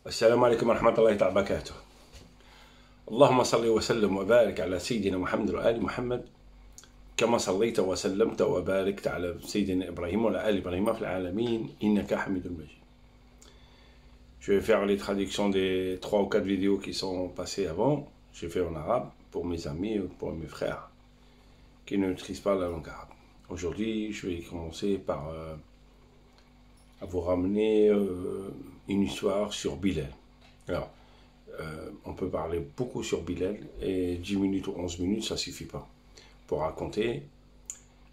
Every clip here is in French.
السلام عليكم ورحمة الله تعالى وبركاته. اللهم صل وسلم وبارك على سيدنا محمد وآل محمد كما صليت وسلمت وباركت على سيدنا إبراهيم وعلى آل إبراهيم في العالمين إنك حميد مجيد. Je vais faire les traductions des 3 ou 4 vidéos qui sont passées avant. J'ai fait en arabe pour mes amis et pour mes frères qui ne maîtrisent pas la langue arabe. Aujourd'hui, je vais commencer par à vous ramener une histoire sur Bilal. Alors, on peut parler beaucoup sur Bilal et 10 minutes ou 11 minutes, ça ne suffit pas pour raconter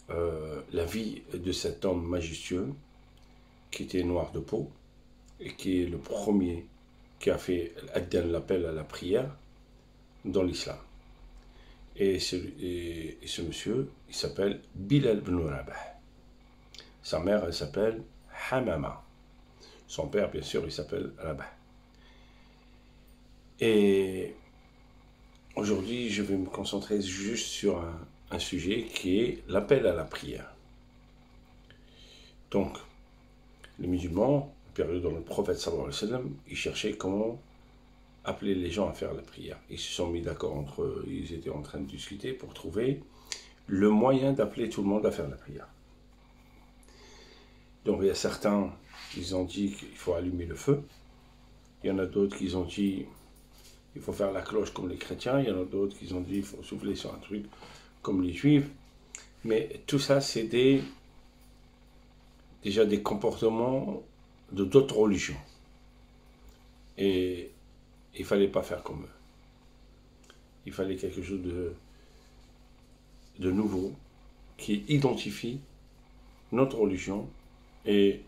la vie de cet homme majestueux qui était noir de peau et qui est le premier qui a fait l'appel à la prière dans l'islam. Et ce monsieur, il s'appelle Bilal ibn Rabah. Sa mère, elle s'appelle Hamama. Son père, bien sûr, il s'appelle Rabah. Et aujourd'hui, je vais me concentrer juste sur un sujet qui est l'appel à la prière. Donc, les musulmans, période dans le prophète sallallahu alayhi wa sallam, ils cherchaient comment appeler les gens à faire la prière. Ils se sont mis d'accord entre eux, ils étaient en train de discuter pour trouver le moyen d'appeler tout le monde à faire la prière. Donc il y a certains, ils ont dit qu'il faut allumer le feu. Il y en a d'autres qui ont dit il faut faire la cloche comme les chrétiens. Il y en a d'autres qui ont dit il faut souffler sur un truc comme les juifs. Mais tout ça, c'est déjà des comportements de d'autres religions. Et il ne fallait pas faire comme eux. Il fallait quelque chose de nouveau qui identifie notre religion et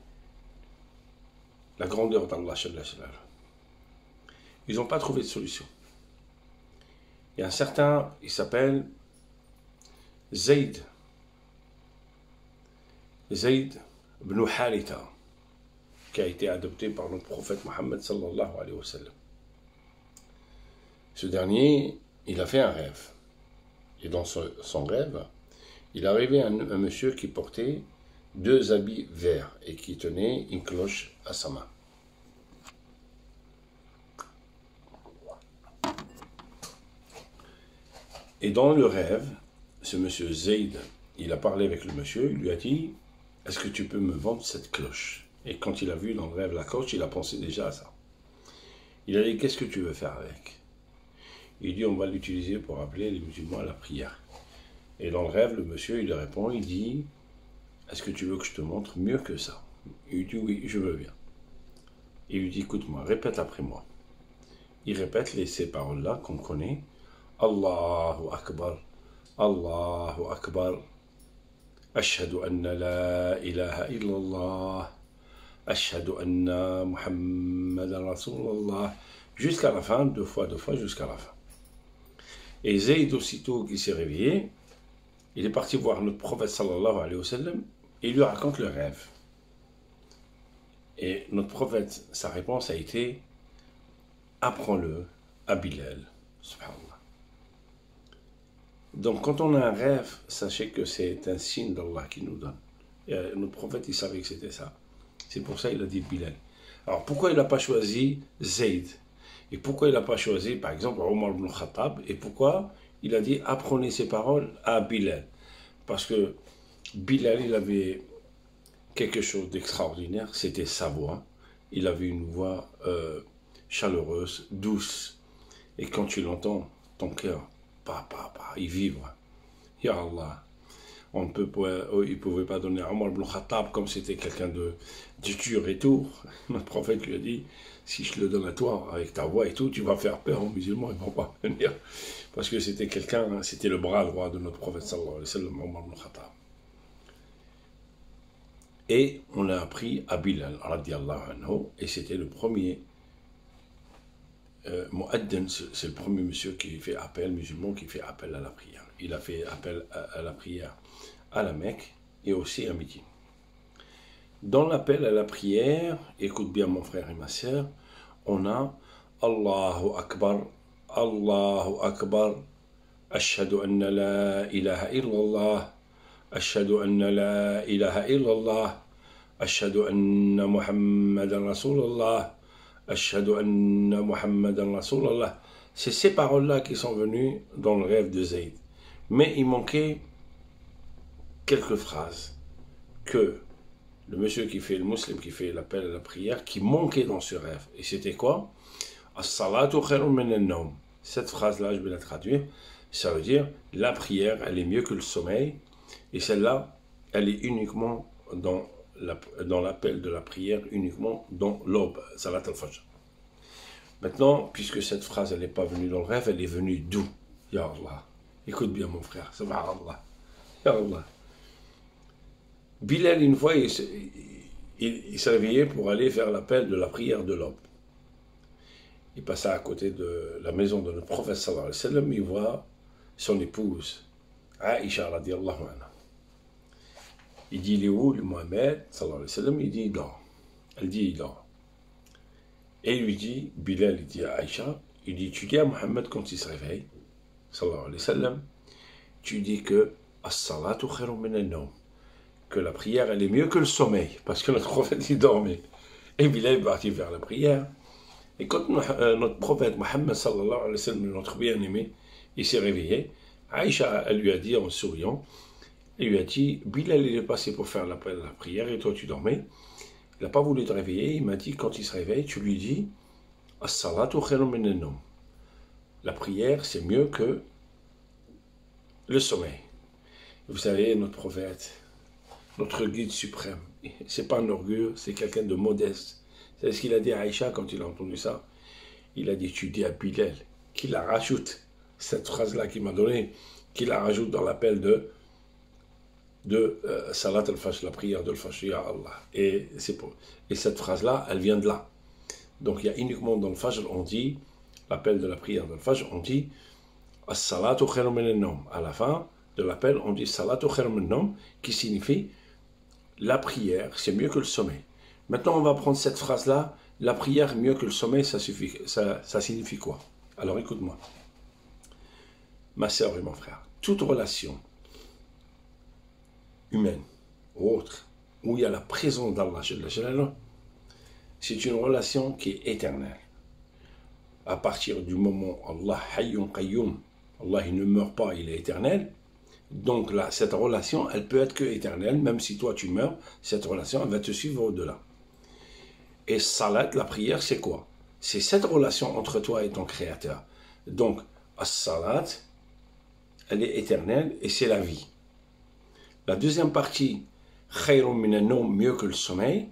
la grandeur d'Allah. Ils n'ont pas trouvé de solution. Il y a un certain, il s'appelle Zayd ibn Haritha, qui a été adopté par notre prophète Mohammed sallallahu alayhi wa sallam. Ce dernier, il a fait un rêve. Et dans son rêve, il arrivait un monsieur qui portait 2 habits verts et qui tenait une cloche à sa main. Et dans le rêve, ce monsieur Zayd, il a parlé avec le monsieur, il lui a dit « Est-ce que tu peux me vendre cette cloche ?» Et quand il a vu dans le rêve la cloche, il a pensé déjà à ça. Il a dit « Qu'est-ce que tu veux faire avec ?» Il dit « On va l'utiliser pour appeler les musulmans à la prière. » Et dans le rêve, le monsieur, il répond, il dit « Est-ce que tu veux que je te montre mieux que ça ?» Il dit « Oui, je veux bien. » Il lui dit « Écoute-moi, répète après moi. » Il répète ces paroles-là qu'on connaît. « Allahu Akbar, Allahu Akbar, Ashhadu anna la ilaha illallah, Ashhadu anna Muhammadan Rasulullah » jusqu'à la fin, 2 fois, jusqu'à la fin. Et Zayd, aussitôt qu'il s'est réveillé, il est parti voir notre prophète sallallahu alayhi wa sallam et il lui raconte le rêve. Et notre prophète, sa réponse a été « Apprends-le à Bilal. » Subhanallah. Donc quand on a un rêve, sachez que c'est un signe d'Allah qui nous donne. Et notre prophète, il savait que c'était ça. C'est pour ça qu'il a dit Bilal. Alors pourquoi il n'a pas choisi Zayd? Et pourquoi il n'a pas choisi, par exemple, Omar ibn Khattab? Et pourquoi il a dit apprenez ces paroles à Bilal? Parce que Bilal, il avait quelque chose d'extraordinaire, c'était sa voix. Il avait une voix chaleureuse, douce. Et quand tu l'entends, ton cœur, il vibre. Ya Allah. Il ne pouvait pas donner à Omar ibn Khattab comme c'était quelqu'un de dur et tout. Notre prophète lui a dit, si je le donne à toi avec ta voix et tout, tu vas faire peur aux musulmans, ils ne vont pas venir. Parce que c'était quelqu'un, c'était le bras droit de notre prophète sallallahu alayhi wa sallam, Omar ibn Khattab. Et on l'a appris à Bilal, radiallahu anhu, et c'était le premier Mu'addin, c'est le premier monsieur qui fait appel, musulman, qui fait appel à la prière. Il a fait appel à la prière à la Mecque et aussi à Médine. Dans l'appel à la prière, écoute bien mon frère et ma sœur, on a Allahu Akbar, Allahu Akbar, Ashhadu anna la ilaha illallah, Ashhadu anna la ilaha illallah, Ashhadu anna Muhammadan Rasulullah, Ashhadu anna Muhammadan Rasulallah. C'est ces paroles-là qui sont venues dans le rêve de Zayd. Mais il manquait quelques phrases que le monsieur qui fait, le musulman qui fait l'appel à la prière, qui manquait dans ce rêve. Et c'était quoi? As-salatu khairun min an-nawm. Cette phrase-là, je vais la traduire. Ça veut dire, la prière, elle est mieux que le sommeil. Et celle-là, elle est uniquement dans l'appel de la prière, uniquement dans l'aube, Salat al-Fajr. Maintenant, puisque cette phrase, elle n'est pas venue dans le rêve, elle est venue d'où? Ya Allah. Écoute bien mon frère, subhanallah. Ya Allah. Bilal, une fois, il s'est réveillé pour aller faire l'appel de la prière de l'aube. Il passa à côté de la maison de notre prophète sallallahu alayhi wa sallam, il voit son épouse, Aïcha radiyallahu anha. Il dit, il est où le Mohamed sallallahu alayhi wa sallam? Il dit, il dort. Elle dit, il dort. Et il lui dit, Bilal, il dit à Aïcha, il dit, tu dis à Mohamed quand il se réveille, sallallahu alayhi wa sallam, tu dis que as-salatu khairun min an-nawm, que la prière, elle est mieux que le sommeil, parce que notre prophète, il dormait. Et Bilal est parti vers la prière. Et quand notre prophète Mohammed sallallahu alayhi wa sallam, notre bien-aimé, il s'est réveillé, Aïcha, elle lui a dit en souriant, elle lui a dit, Bilal, il est passé pour faire l'appel à la prière et toi tu dormais. Il n'a pas voulu te réveiller, il m'a dit, quand il se réveille, tu lui dis, as-salatu khairun min an-nawm. La prière, c'est mieux que le sommeil. Vous savez, notre prophète, notre guide suprême, c'est pas un orgueil, c'est quelqu'un de modeste. C'est ce qu'il a dit à Aïcha quand il a entendu ça. Il a dit, tu dis à Bilal, qu'il la rajoute, cette phrase-là qu'il m'a donnée, qu'il la rajoute dans l'appel de Salat al-Fajr, la prière de al-Fajr, ya Allah. Et cette phrase-là, elle vient de là. Donc il y a uniquement dans le Fajr, on dit, l'appel de la prière de al-Fajr, on dit, as-salatu khairun min an-nawm. À la fin de l'appel, on dit salatu khairun min an-nawm, qui signifie, la prière, c'est mieux que le sommeil. Maintenant, on va prendre cette phrase-là, la prière mieux que le sommeil, ça signifie quoi? Alors écoute-moi, ma sœur et mon frère, toute relation humaine ou autre, où il y a la présence d'Allah, c'est une relation qui est éternelle. À partir du moment où Allah Hayyun Qayyum, Allah il ne meurt pas, il est éternel. Donc là, cette relation, elle peut être que éternelle, même si toi tu meurs, cette relation, elle va te suivre au-delà. Et salat, la prière, c'est quoi? C'est cette relation entre toi et ton Créateur. Donc, as-salat, elle est éternelle et c'est la vie. La deuxième partie, khayrun min an-nawm, mieux que le sommeil.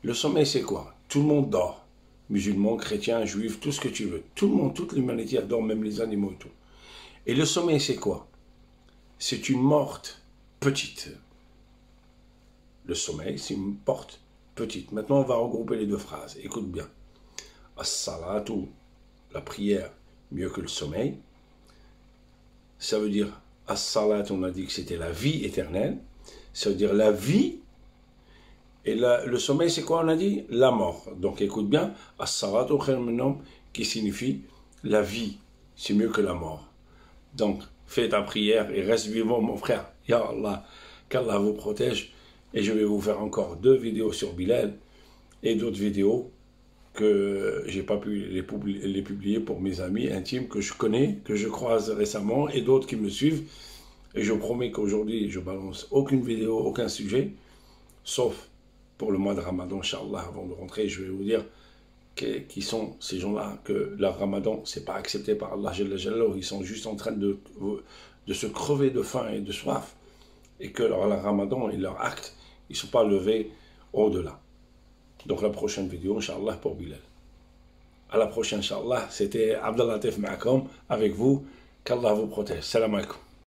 Le sommeil, c'est quoi? Tout le monde dort. Musulmans, chrétiens, juifs, tout ce que tu veux. Tout le monde, toute l'humanité dort, même les animaux et tout. Et le sommeil, c'est quoi? C'est une morte petite. Le sommeil, c'est une porte petite. Maintenant, on va regrouper les deux phrases. Écoute bien. As-salatu, la prière, mieux que le sommeil. Ça veut dire, as-salat, on a dit que c'était la vie éternelle. Ça veut dire la vie. Et le sommeil, c'est quoi, on a dit? La mort. Donc, écoute bien. As-salatu khairun min an-nawm, qui signifie la vie. C'est mieux que la mort. Donc, fais ta prière et reste vivant, mon frère. Ya Allah, qu'Allah vous protège. Et je vais vous faire encore 2 vidéos sur Bilal et d'autres vidéos que j'ai pas pu les publier pour mes amis intimes que je connais, que je croise récemment et d'autres qui me suivent. Et je promets qu'aujourd'hui, je balance aucune vidéo, aucun sujet, sauf pour le mois de Ramadan, Inch'Allah. Avant de rentrer, je vais vous dire qui sont ces gens-là, que leur Ramadan, c'est pas accepté par Allah Jalla Jalla, ils sont juste en train de se crever de faim et de soif, et que leur Ramadan et leur acte, ils ne sont pas levés au-delà. Donc la prochaine vidéo, Inch'Allah, pour Bilal. À la prochaine, Inch'Allah. C'était Abdallah Latif Ma'akom avec vous. Qu'Allah vous protège. Salam alaikum.